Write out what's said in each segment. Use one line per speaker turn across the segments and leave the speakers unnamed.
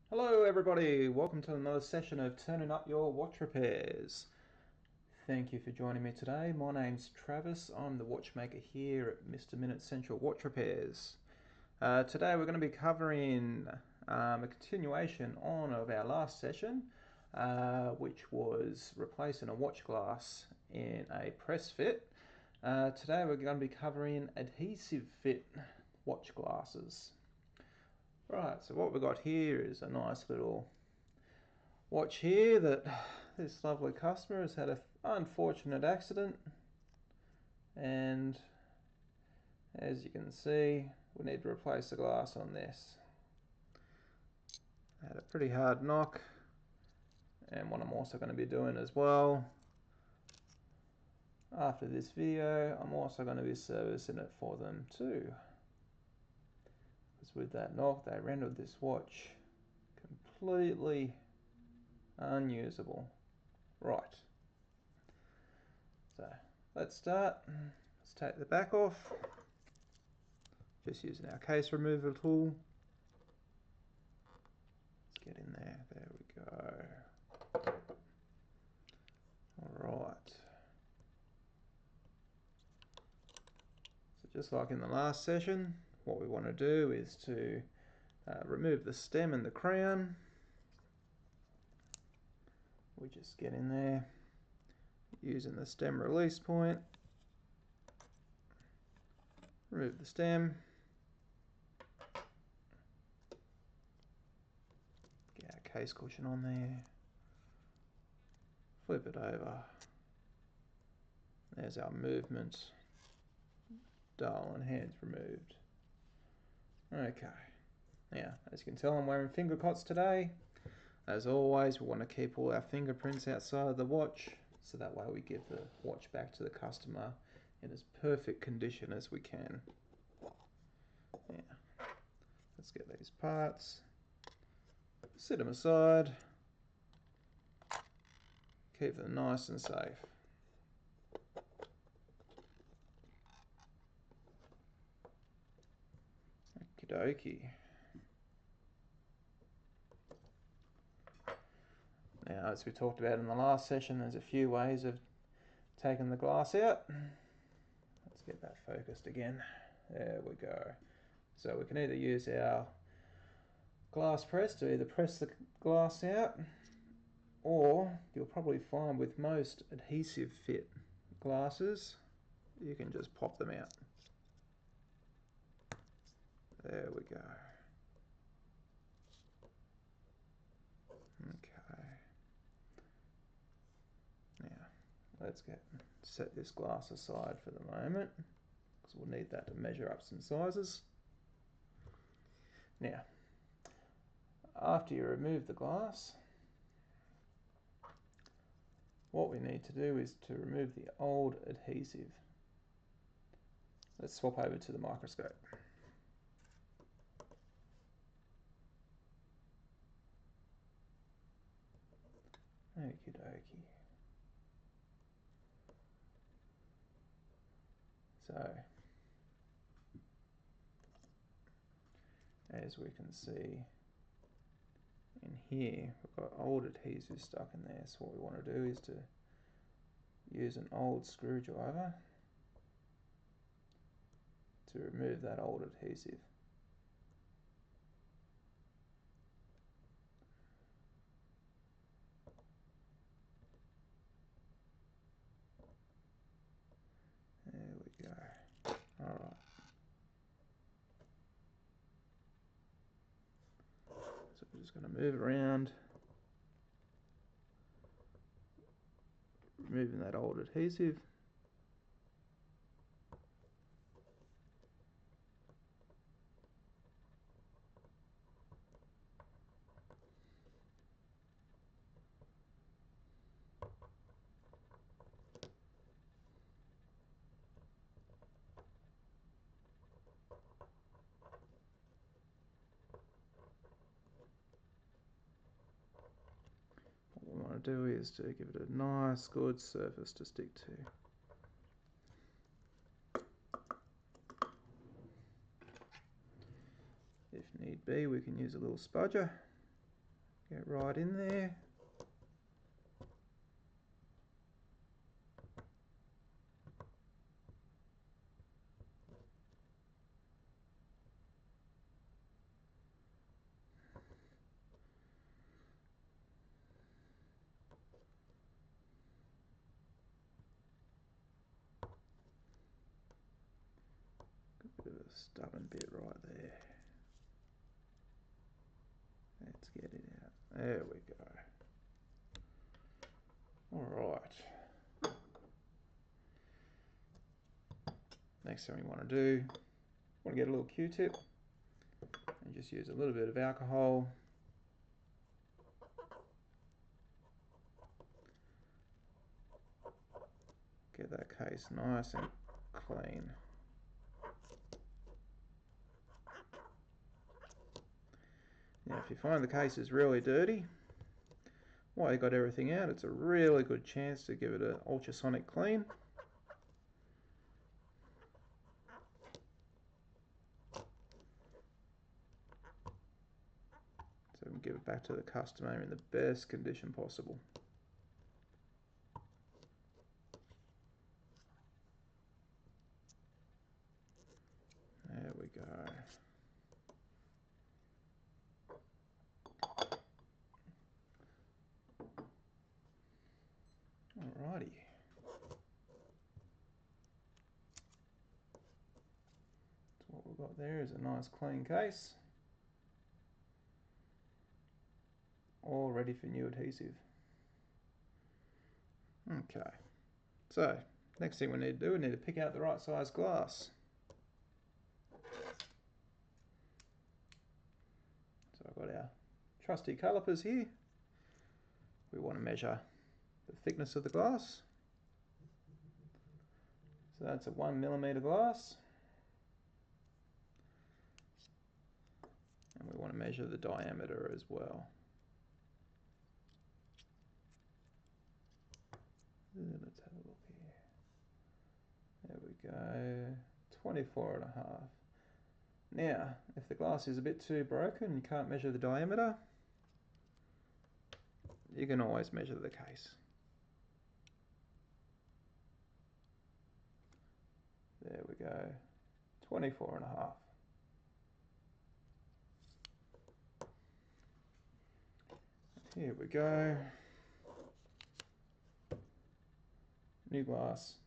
Hello everybody, welcome to another session of Turning Up Your Watch Repairs. Thank you for joining me today. My name's Travis, I'm the watchmaker here at Mr. Minute Central Watch Repairs. Today we're going to be covering a continuation on of our last session, which was replacing a watch glass in a press fit. Today we're going to be covering adhesive fit watch glasses. Right, so what we've got here is a nice little watch here that this lovely customer has had an unfortunate accident, and as you can see we need to replace the glass on this. I had a pretty hard knock, and what I'm also going to be doing as well after this video, I'm also going to be servicing it for them too, because with that knock they rendered this watch completely unusable. Right, so let's start. Let's take the back off, just using our case removal tool. Let's get in there, there we go. Alright, so just like in the last session, what we want to do is to remove the stem and the crown. We just get in there using the stem release point, remove the stem, get our case cushion on there, flip it over, there's our movement, dial and hands removed. Okay, now as you can tell I'm wearing finger cots today. As always, we want to keep all our fingerprints outside of the watch, so that way we give the watch back to the customer in as perfect condition as we can. Yeah. Let's get these parts, set them aside, keep them nice and safe. Okie dokie. Now, as we talked about in the last session, there's a few ways of taking the glass out. Let's get that focused again. There we go. So we can either use our glass press to either press the glass out, or you'll probably find with most adhesive fit glasses, you can just pop them out. There we go. Okay. Now, let's set this glass aside for the moment, because we'll need that to measure up some sizes. Now, after you remove the glass, what we need to do is to remove the old adhesive. Let's swap over to the microscope. Okie dokie. So, as we can see in here, we've got old adhesive stuck in there, so what we want to do is to use an old screwdriver to remove that old adhesive. There we go. Alright. So we're just going to move around, removing that old adhesive. What we want to do is to give it a nice good surface to stick to. If need be, we can use a little spudger. Get right in there. A bit of a stubborn bit right there. Let's get it out. There we go. Alright. Next thing we want to do, want to get a little Q-tip and just use a little bit of alcohol. Get that case nice and clean. Now if you find the case is really dirty, while you got everything out, it's a really good chance to give it an ultrasonic clean. So we can give it back to the customer in the best condition possible. There we go. Alrighty. So what we've got there is a nice clean case, all ready for new adhesive. Okay, so next thing we need to do, we need to pick out the right size glass. So I've got our trusty calipers here. We want to measure the thickness of the glass. So that's a 1mm glass. And we want to measure the diameter as well. Let's have a look here. There we go, 24.5. Now, if the glass is a bit too broken and you can't measure the diameter, you can always measure the case. There we go, 24.5. Here we go. New glass,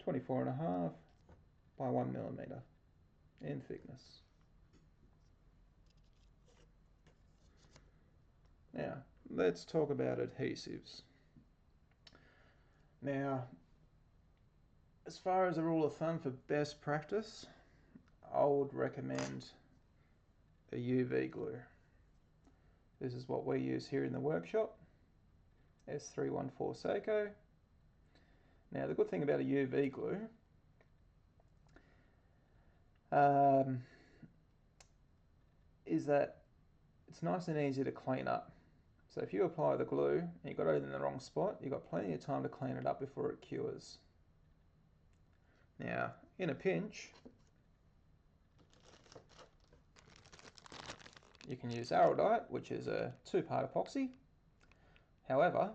24.5 by 1mm in thickness. Now, let's talk about adhesives. Now, as far as a rule of thumb for best practice, I would recommend a UV glue. This is what we use here in the workshop, S314 Seiko. Now the good thing about a UV glue is that it's nice and easy to clean up. So if you apply the glue and you got it in the wrong spot, you've got plenty of time to clean it up before it cures. Now, in a pinch, you can use araldite, which is a 2-part epoxy. However,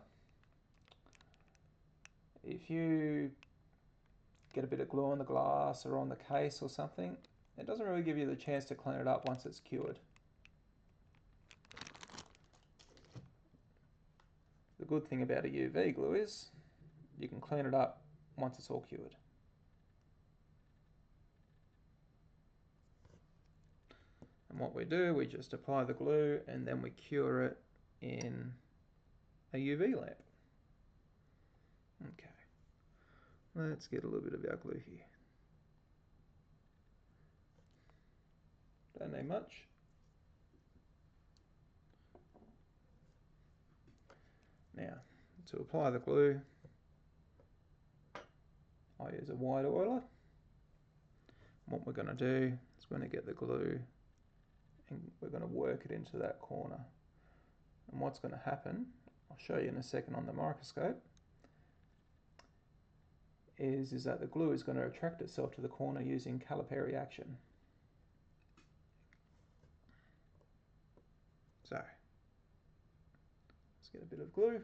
if you get a bit of glue on the glass or on the case or something, it doesn't really give you the chance to clean it up once it's cured. The good thing about a UV glue is you can clean it up once it's all cured. And what we do, we just apply the glue and then we cure it in a UV lamp. Okay, let's get a little bit of our glue here. Don't need much. Now, to apply the glue, I use a wide oiler. What we're going to do is we're going to get the glue and we're going to work it into that corner. And what's going to happen, I'll show you in a second on the microscope, is that the glue is going to attract itself to the corner using Calipari action. So let's get a bit of glue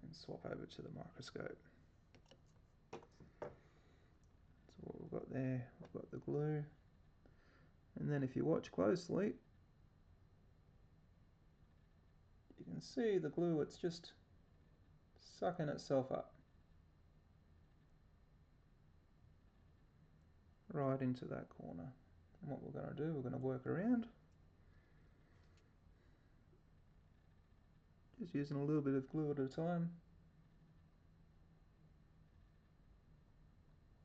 and swap over to the microscope. So what we've got there, we've got the glue, and then if you watch closely, you can see the glue, it's just sucking itself up right into that corner. And what we're going to do, we're going to work around, just using a little bit of glue at a time.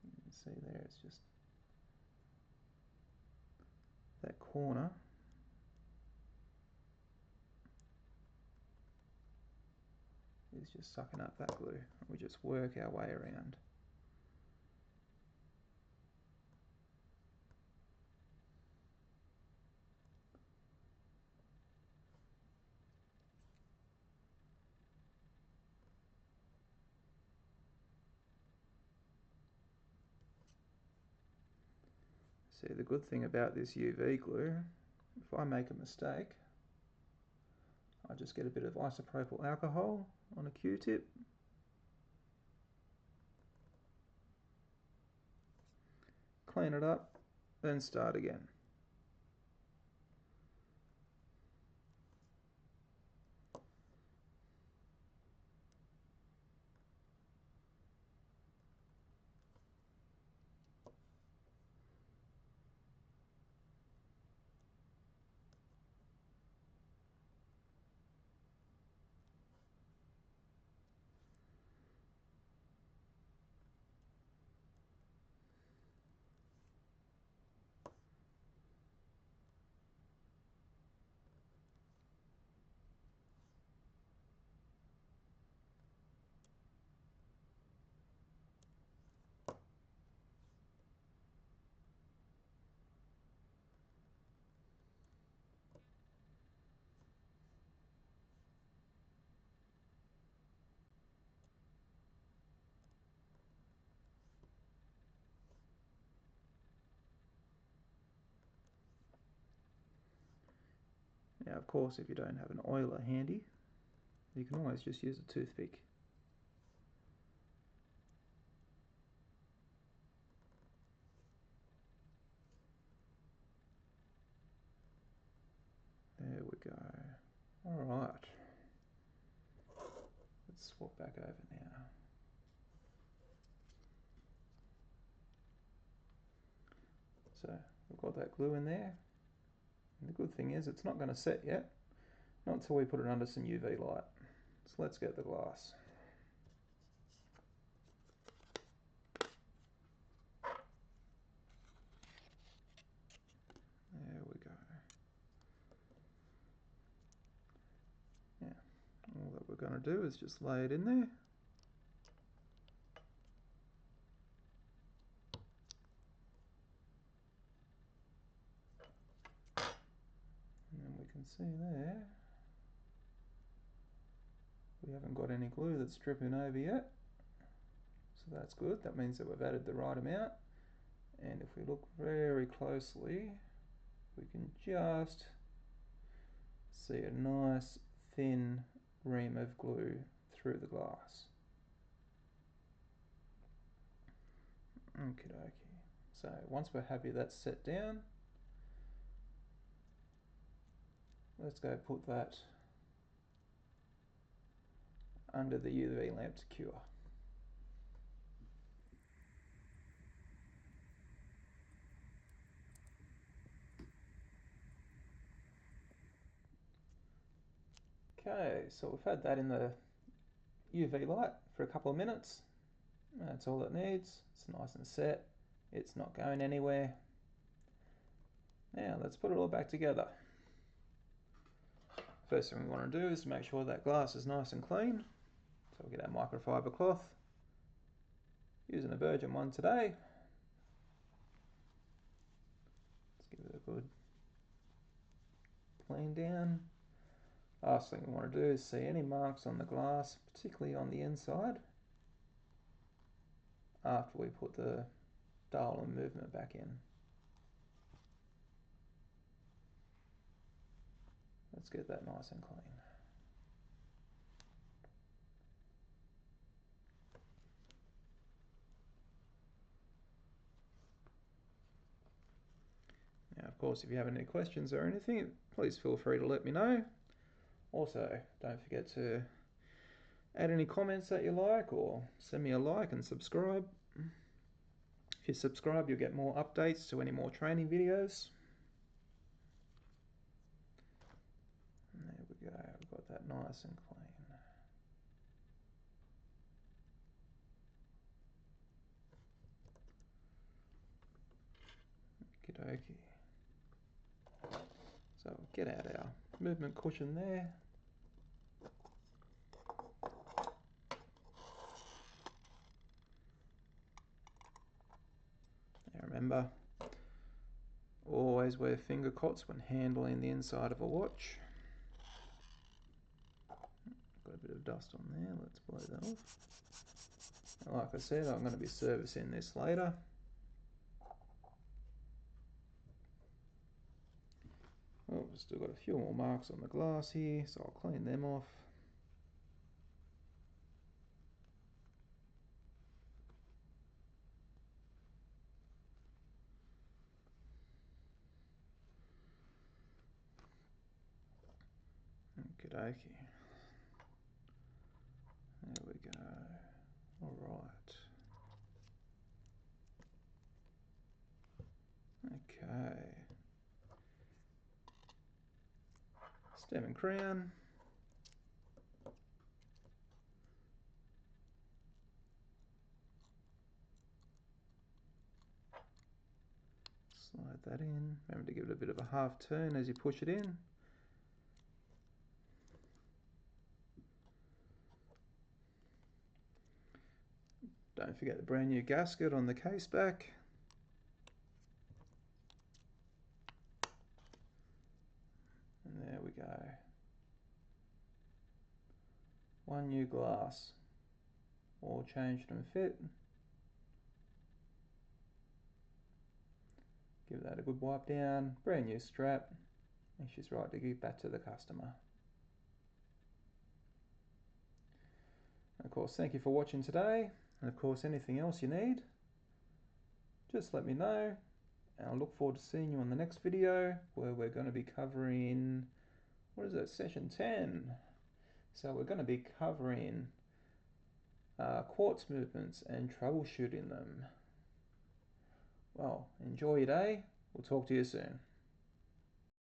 You can see there, it's just that corner is just sucking up that glue. We just work our way around. See, the good thing about this UV glue, if I make a mistake, I just get a bit of isopropyl alcohol on a Q-tip, clean it up, then start again. Now, of course, if you don't have an oiler handy, you can always just use a toothpick. There we go. Alright. Let's swap back over now. So, we've got that glue in there. And the good thing is it's not going to set yet, not until we put it under some UV light. So let's get the glass. There we go. Yeah, all that we're going to do is just lay it in there. And then we can see there, we haven't got any glue that's dripping over yet. So that's good. That means that we've added the right amount. And if we look very closely, we can just see a nice thin ream of glue through the glass. Okie dokie. So once we're happy that's set down, let's go put that under the UV lamp to cure. Okay, so we've had that in the UV light for a couple of minutes. That's all it needs. It's nice and set. It's not going anywhere. Now let's put it all back together. First thing we want to do is to make sure that glass is nice and clean. So we'll get our microfiber cloth. Using a virgin one today. Let's give it a good clean down. Last thing we want to do is see any marks on the glass, particularly on the inside, after we put the dial and movement back in. Let's get that nice and clean. Now, of course, if you have any questions or anything, please feel free to let me know. Also, don't forget to add any comments that you like, or send me a like and subscribe. If you subscribe, you'll get more updates to any more training videos. And there we go, we've got that nice and clean. Okie dokie. So we'll get out our movement cushion there. Now remember, always wear finger cots when handling the inside of a watch. Got a bit of dust on there, let's blow that off. And like I said, I'm going to be servicing this later. Oh, we've still got a few more marks on the glass here, so I'll clean them off. Okie dokie. There we go. Alright. Okay. Stem and crown. Slide that in. Remember to give it a bit of a half turn as you push it in. Don't forget the brand new gasket on the case back. And there we go. One new glass. All changed and fit. Give that a good wipe down. Brand new strap. And she's right to give back to the customer. Of course, thank you for watching today. And of course, anything else you need, just let me know. And I look forward to seeing you on the next video, where we're going to be covering, what is it, session 10. So we're going to be covering quartz movements and troubleshooting them. Well, enjoy your day. We'll talk to you soon.